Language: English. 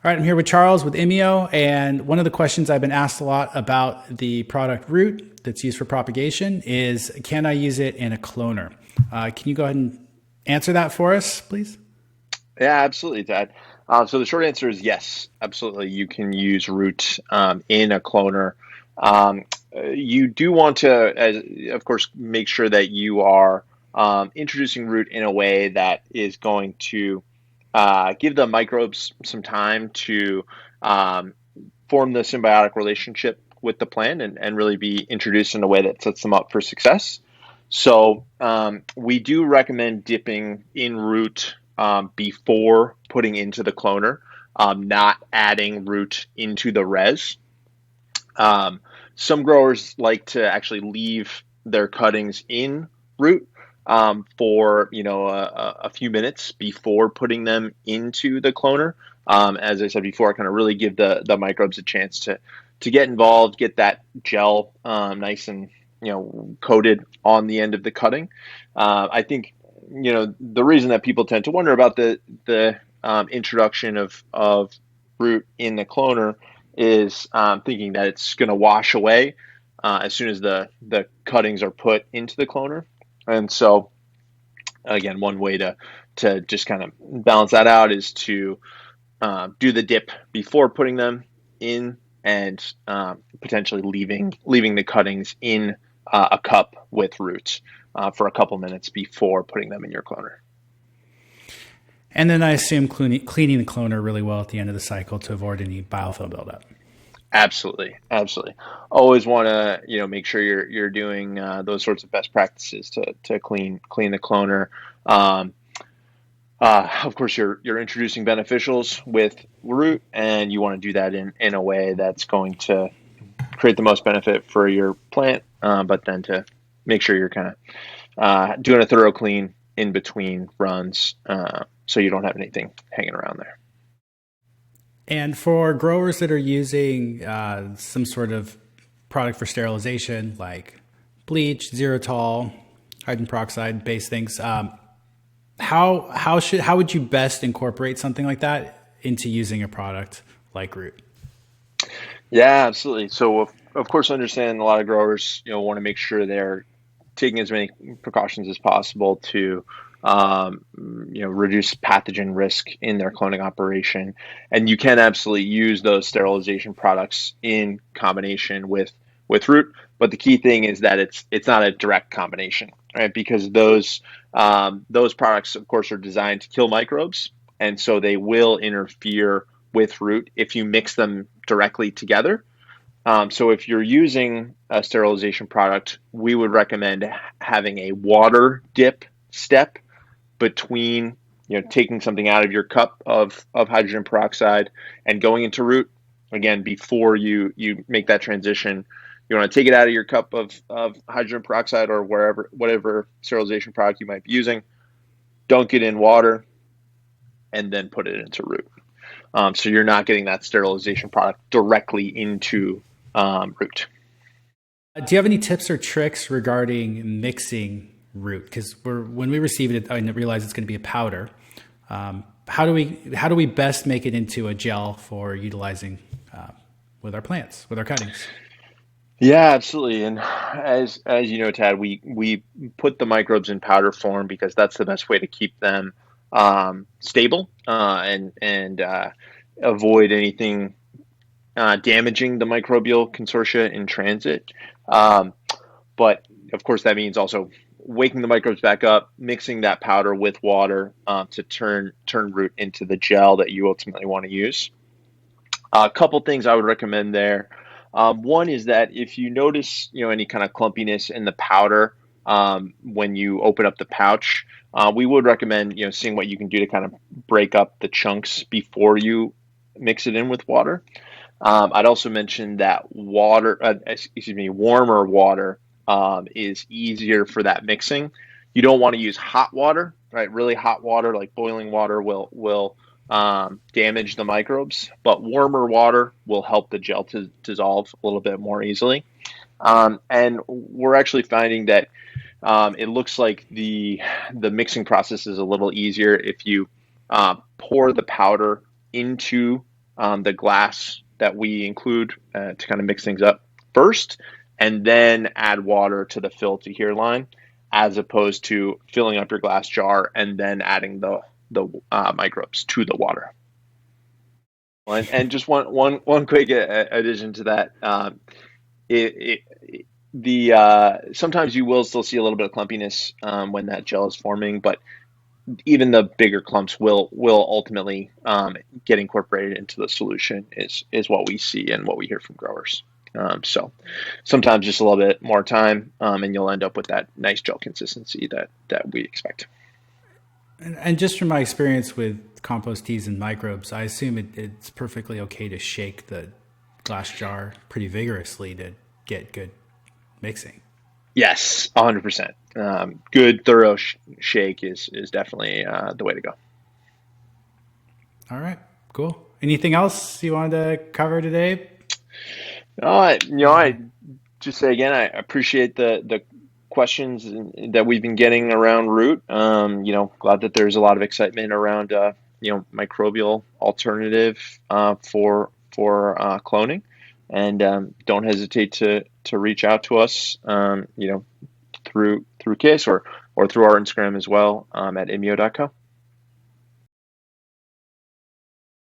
All right, I'm here with Charles with IMIO, and one of the questions I've been asked a lot about the product root that's used for propagation is, can I use it in a cloner? Can you go ahead and answer that for us, please? Yeah, absolutely, Dad. So the short answer is yes, absolutely. You can use root in a cloner. Um, you do want to, of course, make sure that you are introducing root in a way that is going to give the microbes some time to um, form the symbiotic relationship with the plant and really be introduced in a way that sets them up for success. So we do recommend dipping in root before putting into the cloner, not adding root into the res. Um, some growers like to actually leave their cuttings in root for a few minutes before putting them into the cloner. As I said before, kind of really give the microbes a chance to get involved, get that gel nice and coated on the end of the cutting. I think the reason that people tend to wonder about the introduction of root in the cloner is thinking that it's going to wash away as soon as the cuttings are put into the cloner. And so, again, one way to just kind of balance that out is to do the dip before putting them in, and potentially leaving the cuttings in a cup with roots for a couple minutes before putting them in your cloner. And then I assume cleaning the cloner really well at the end of the cycle to avoid any biofilm buildup. Absolutely, absolutely. Always want to make sure you're doing those sorts of best practices to clean the cloner. Um, of course, you're introducing beneficials with root, and you want to do that in a way that's going to create the most benefit for your plant, but then to make sure you're kind of doing a thorough clean in between runs, so you don't have anything hanging around there. And for growers that are using some sort of product for sterilization, like bleach, xerotol, hydrogen peroxide based things, how would you best incorporate something like that into using a product like root? Yeah, absolutely. So of course, understand a lot of growers, want to make sure they're taking as many precautions as possible to, reduce pathogen risk in their cloning operation. And you can absolutely use those sterilization products in combination with root. But the key thing is that it's not a direct combination, right? Because those products, of course, are designed to kill microbes, and so they will interfere with root if you mix them directly together. So if you're using a sterilization product, we would recommend having a water dip step between, taking something out of your cup of hydrogen peroxide and going into root. Again, before you make that transition, you want to take it out of your cup of hydrogen peroxide or whatever sterilization product you might be using, dunk it in water, and then put it into root. So you're not getting that sterilization product directly into root. Do you have any tips or tricks regarding mixing root? Because when we receive it, I realize it's going to be a powder. How do we best make it into a gel for utilizing with our plants, with our cuttings? Yeah, absolutely. And as you know, Tad, we put the microbes in powder form because that's the best way to keep them stable and avoid anything damaging the microbial consortia in transit. Um, but of course, that means also waking the microbes back up, mixing that powder with water to turn root into the gel that you ultimately want to use. A couple things I would recommend there. One is that if you notice, any kind of clumpiness in the powder when you open up the pouch, we would recommend, seeing what you can do to kind of break up the chunks before you mix it in with water. I'd also mention that warmer water is easier for that mixing. You don't want to use hot water, right? Really hot water, like boiling water, will damage the microbes, but warmer water will help the gel to dissolve a little bit more easily. And we're actually finding that it looks like the mixing process is a little easier if you pour the powder into the glass that we include to kind of mix things up first, and then add water to the fill to here line, as opposed to filling up your glass jar and then adding the microbes to the water. And just one quick addition to that. The Sometimes you will still see a little bit of clumpiness when that gel is forming, but even the bigger clumps will ultimately get incorporated into the solution is what we see and what we hear from growers. So sometimes just a little bit more time, and you'll end up with that nice gel consistency that we expect. And just from my experience with compost teas and microbes, I assume it's perfectly okay to shake the glass jar pretty vigorously to get good mixing. Yes, 100%. Good thorough shake is definitely the way to go. All right, cool. Anything else you wanted to cover today? I just say again, I appreciate the questions that we've been getting around root. Glad that there's a lot of excitement around microbial alternative for cloning, and don't hesitate to reach out to us. Through KISS or through our Instagram as well at IMIO.co.